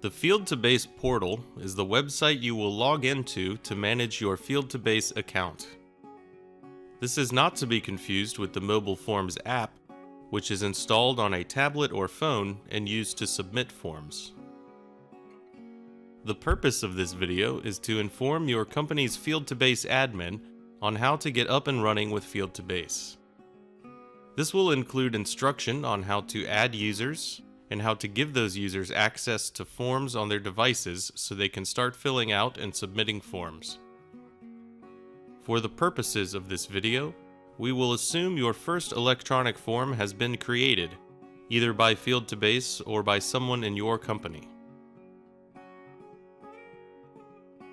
The FIeld2Base Portal is the website you will log into to manage your FIeld2Base account. This is not to be confused with the Mobile Forms app, which is installed on a tablet or phone and used to submit forms. The purpose of this video is to inform your company's FIeld2Base admin on how to get up and running with FIeld2Base. This will include instruction on how to add users and how to give those users access to forms on their devices so they can start filling out and submitting forms. For the purposes of this video, we will assume your first electronic form has been created, either by FIeld2Base or by someone in your company.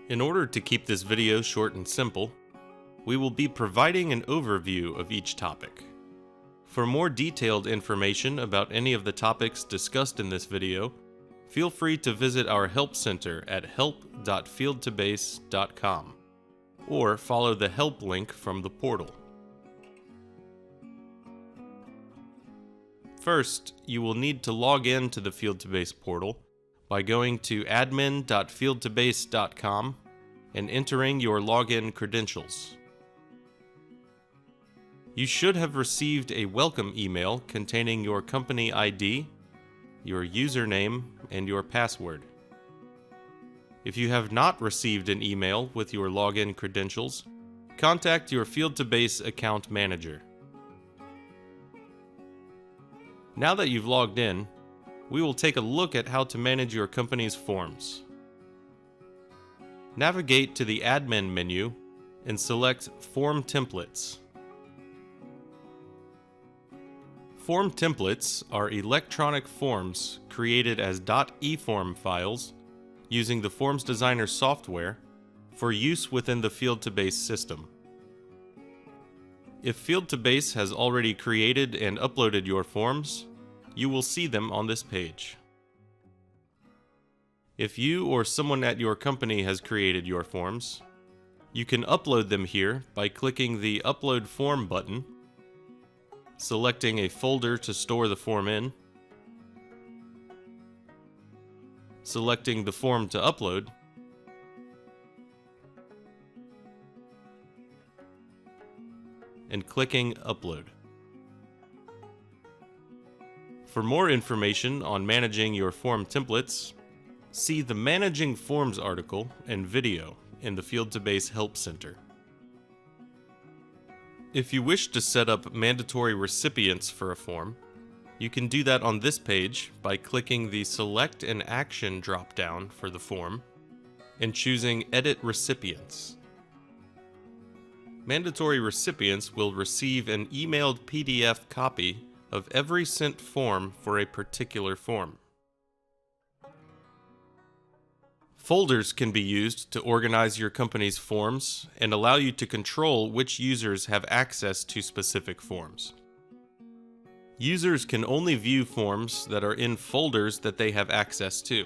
In order to keep this video short and simple, we will be providing an overview of each topic. For more detailed information about any of the topics discussed in this video, feel free to visit our Help Center at help.field2base.com or follow the help link from the portal. First, you will need to log in to the FIeld2Base portal by going to admin.field2base.com and entering your login credentials. You should have received a welcome email containing your company ID, your username, and your password. If you have not received an email with your login credentials, contact your FIeld2Base account manager. Now that you've logged in, we will take a look at how to manage your company's forms. Navigate to the Admin menu and select Form Templates. Form templates are electronic forms created as .eform files using the Forms Designer software for use within the FIeld2Base system. If FIeld2Base has already created and uploaded your forms, you will see them on this page. If you or someone at your company has created your forms, you can upload them here by clicking the Upload Form button, selecting a folder to store the form in, selecting the form to upload, and clicking Upload. For more information on managing your form templates, see the Managing Forms article and video in the FIeld2Base Help Center. If you wish to set up mandatory recipients for a form, you can do that on this page by clicking the Select an Action drop-down for the form and choosing Edit Recipients. Mandatory recipients will receive an emailed PDF copy of every sent form for a particular form. Folders can be used to organize your company's forms and allow you to control which users have access to specific forms. Users can only view forms that are in folders that they have access to,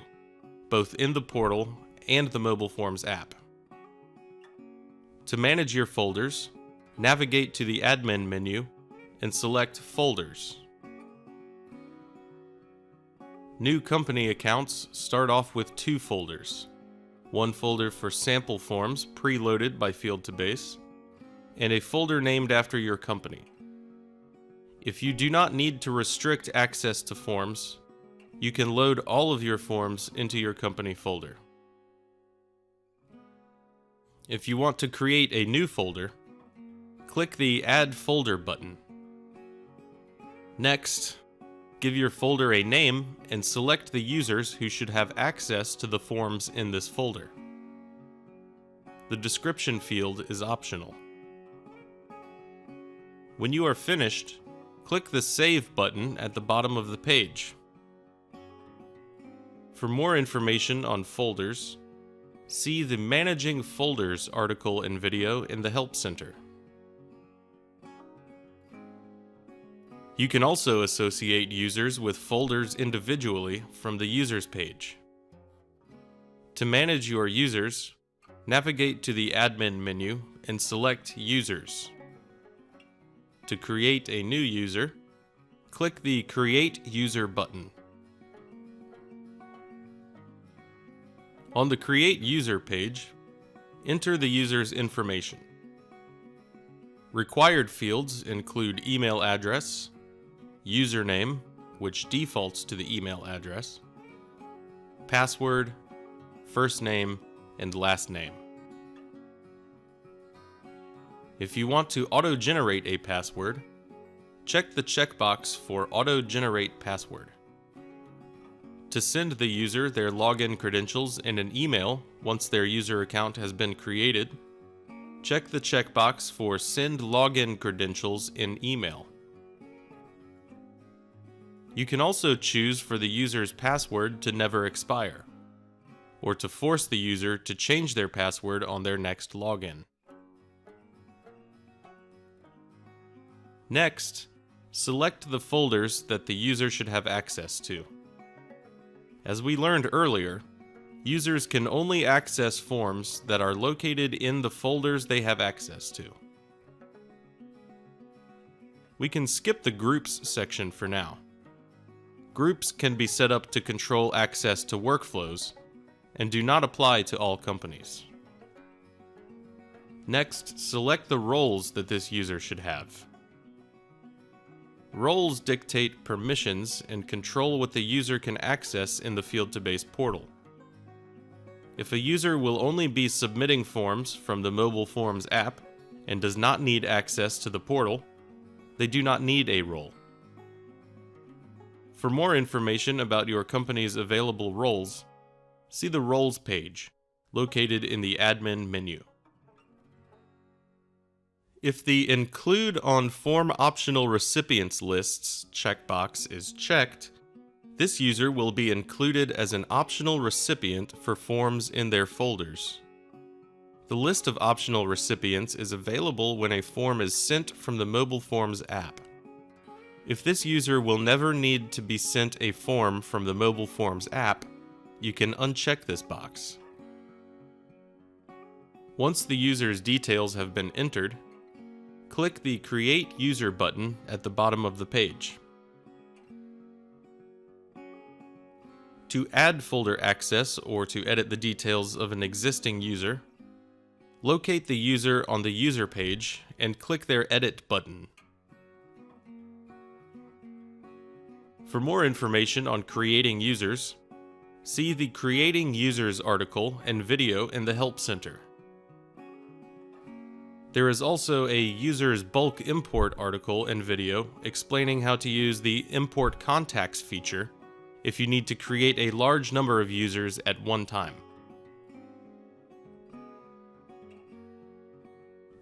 both in the portal and the Mobile Forms app. To manage your folders, navigate to the Admin menu and select Folders. New company accounts start off with two folders. One folder for sample forms preloaded by FIeld2Base, and a folder named after your company. If you do not need to restrict access to forms, you can load all of your forms into your company folder. If you want to create a new folder, click the Add Folder button. Next, give your folder a name and select the users who should have access to the forms in this folder. The description field is optional. When you are finished, click the Save button at the bottom of the page. For more information on folders, see the Managing Folders article and video in the Help Center. You can also associate users with folders individually from the Users page. To manage your users, navigate to the Admin menu and select Users. To create a new user, click the Create User button. On the Create User page, enter the user's information. Required fields include email address, username, which defaults to the email address, password, first name, and last name. If you want to auto-generate a password, check the checkbox for Auto-Generate Password. To send the user their login credentials in an email once their user account has been created, check the checkbox for Send Login Credentials in Email. You can also choose for the user's password to never expire, or to force the user to change their password on their next login. Next, select the folders that the user should have access to. As we learned earlier, users can only access forms that are located in the folders they have access to. We can skip the Groups section for now. Groups can be set up to control access to workflows and do not apply to all companies. Next, select the roles that this user should have. Roles dictate permissions and control what the user can access in the FIeld2Base portal. If a user will only be submitting forms from the Mobile Forms app and does not need access to the portal, they do not need a role. For more information about your company's available roles, see the Roles page, located in the Admin menu. If the Include on Form Optional Recipients Lists checkbox is checked, this user will be included as an optional recipient for forms in their folders. The list of optional recipients is available when a form is sent from the Mobile Forms app. If this user will never need to be sent a form from the Mobile Forms app, you can uncheck this box. Once the user's details have been entered, click the Create User button at the bottom of the page. To add folder access or to edit the details of an existing user, locate the user on the User page and click their Edit button. For more information on creating users, see the Creating Users article and video in the Help Center. There is also a Users Bulk Import article and video explaining how to use the Import Contacts feature if you need to create a large number of users at one time.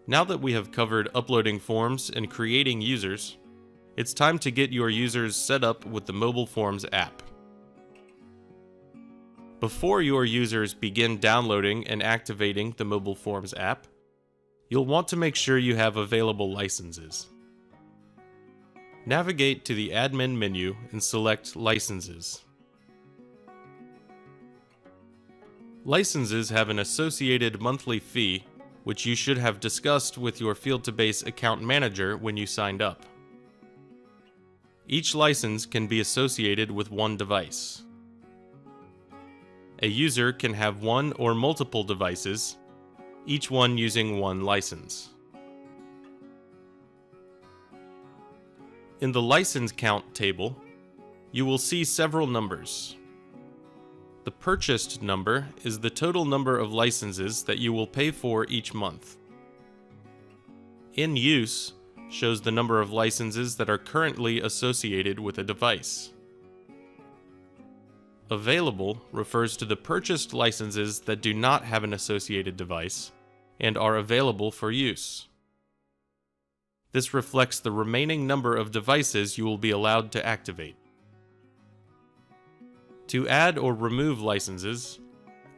Now that we have covered uploading forms and creating users, it's time to get your users set up with the Mobile Forms app. Before your users begin downloading and activating the Mobile Forms app, you'll want to make sure you have available licenses. Navigate to the Admin menu and select Licenses. Licenses have an associated monthly fee, which you should have discussed with your FIeld2Base account manager when you signed up. Each license can be associated with one device. A user can have one or multiple devices, each one using one license. In the license count table, you will see several numbers. The purchased number is the total number of licenses that you will pay for each month. In use shows the number of licenses that are currently associated with a device. Available refers to the purchased licenses that do not have an associated device and are available for use. This reflects the remaining number of devices you will be allowed to activate. To add or remove licenses,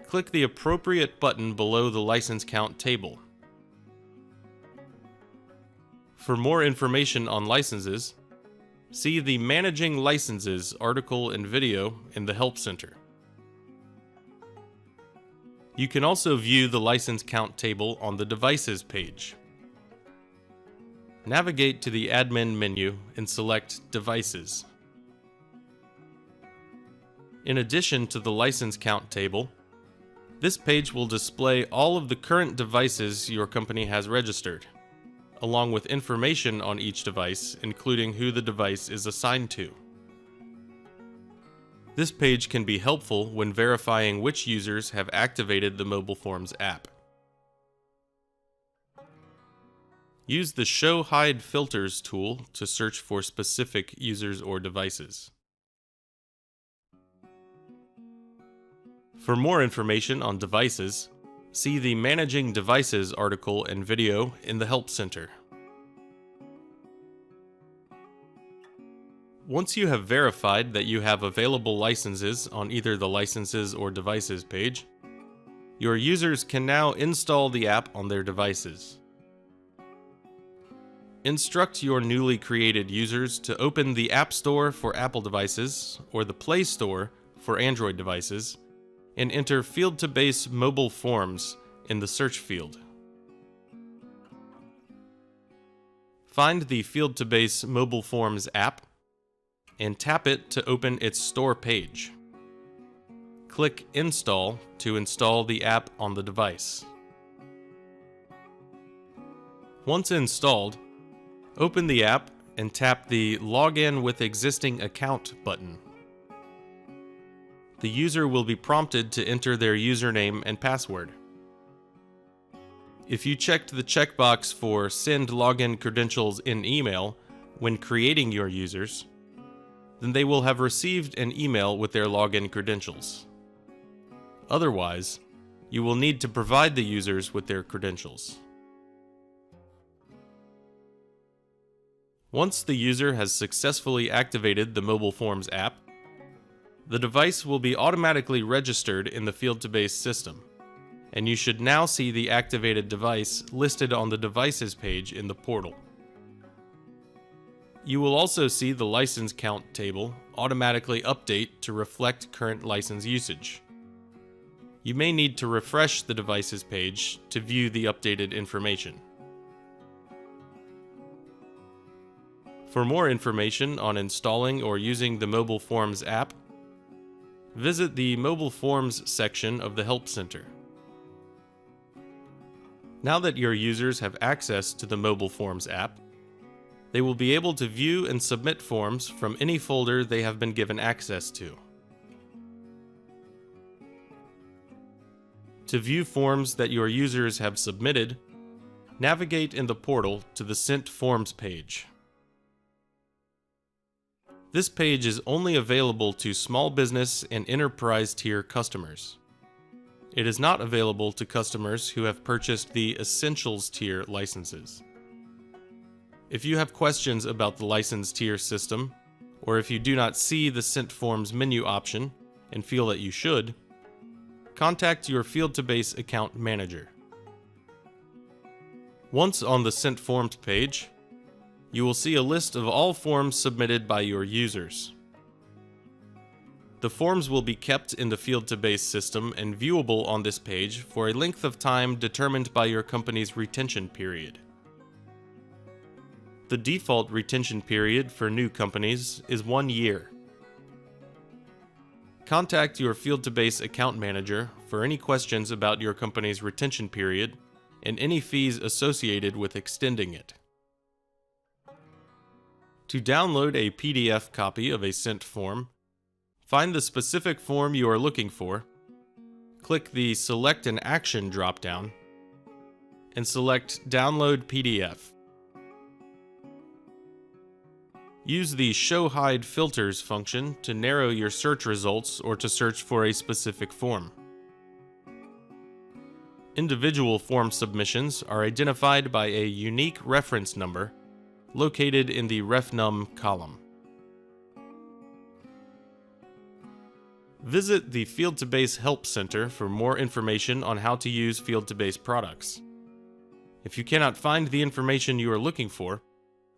click the appropriate button below the license count table. For more information on licenses, see the Managing Licenses article and video in the Help Center. You can also view the license count table on the Devices page. Navigate to the Admin menu and select Devices. In addition to the license count table, This page will display all of the current devices your company has registered, along with information on each device, including who the device is assigned to. This page can be helpful when verifying which users have activated the Mobile Forms app. Use the Show Hide Filters tool to search for specific users or devices. For more information on devices, see the Managing Devices article and video in the Help Center. Once you have verified that you have available licenses on either the Licenses or Devices page, your users can now install the app on their devices. Instruct your newly created users to open the App Store for Apple devices or the Play Store for Android devices and enter FIeld2Base Mobile Forms in the search field. Find the FIeld2Base Mobile Forms app and tap it to open its store page. Click Install to install the app on the device. Once installed, open the app and tap the Login with Existing Account button. The user will be prompted to enter their username and password. If you checked the checkbox for Send Login Credentials in Email when creating your users, then they will have received an email with their login credentials. Otherwise, you will need to provide the users with their credentials. Once the user has successfully activated the Mobile Forms app, the device will be automatically registered in the FIeld2Base system, and you should now see the activated device listed on the Devices page in the portal. You will also see the license count table automatically update to reflect current license usage. You may need to refresh the Devices page to view the updated information. For more information on installing or using the Mobile Forms app, visit the Mobile Forms section of the Help Center. Now that your users have access to the Mobile Forms app, they will be able to view and submit forms from any folder they have been given access to. To view forms that your users have submitted, navigate in the portal to the Sent Forms page. This page is only available to small business and enterprise tier customers. It is not available to customers who have purchased the Essentials tier licenses. If you have questions about the license tier system, or if you do not see the Sent Forms menu option and feel that you should, contact your FIeld2Base account manager. Once on the Sent Forms page, you will see a list of all forms submitted by your users. The forms will be kept in the FIeld2Base system and viewable on this page for a length of time determined by your company's retention period. The default retention period for new companies is 1 year. Contact your FIeld2Base account manager for any questions about your company's retention period and any fees associated with extending it. To download a PDF copy of a sent form, find the specific form you are looking for, click the Select an Action drop-down, and select Download PDF. Use the Show Hide Filters function to narrow your search results or to search for a specific form. Individual form submissions are identified by a unique reference number located in the RefNum column. Visit the FIeld2Base Help Center for more information on how to use FIeld2Base products. If you cannot find the information you are looking for,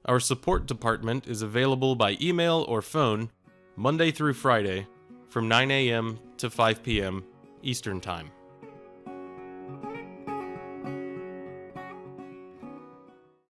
our support department is available by email or phone Monday through Friday from 9 a.m. to 5 p.m. Eastern Time.